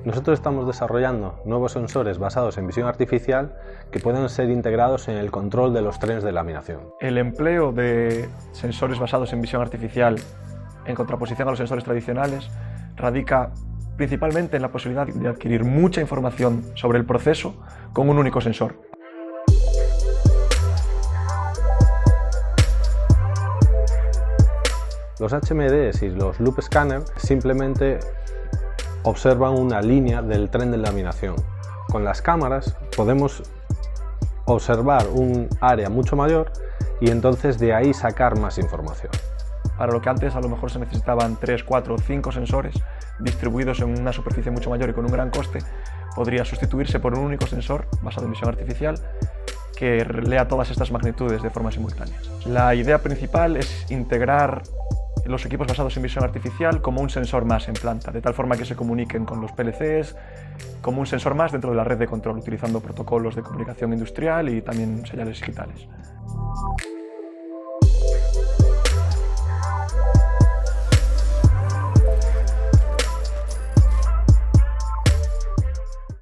Nosotros estamos desarrollando nuevos sensores basados en visión artificial que pueden ser integrados en el control de los trenes de laminación. El empleo de sensores basados en visión artificial, en contraposición a los sensores tradicionales, radica principalmente en la posibilidad de adquirir mucha información sobre el proceso con un único sensor. Los HMDs y los Loop Scanner simplemente observan una línea del tren de laminación. Con las cámaras podemos observar un área mucho mayor y entonces de ahí sacar más información. Para lo que antes a lo mejor se necesitaban 3, 4 o 5 sensores distribuidos en una superficie mucho mayor y con un gran coste, podría sustituirse por un único sensor basado en visión artificial que lea todas estas magnitudes de forma simultánea. La idea principal es integrar los equipos basados en visión artificial como un sensor más en planta, de tal forma que se comuniquen con los PLCs como un sensor más dentro de la red de control, utilizando protocolos de comunicación industrial y también señales digitales.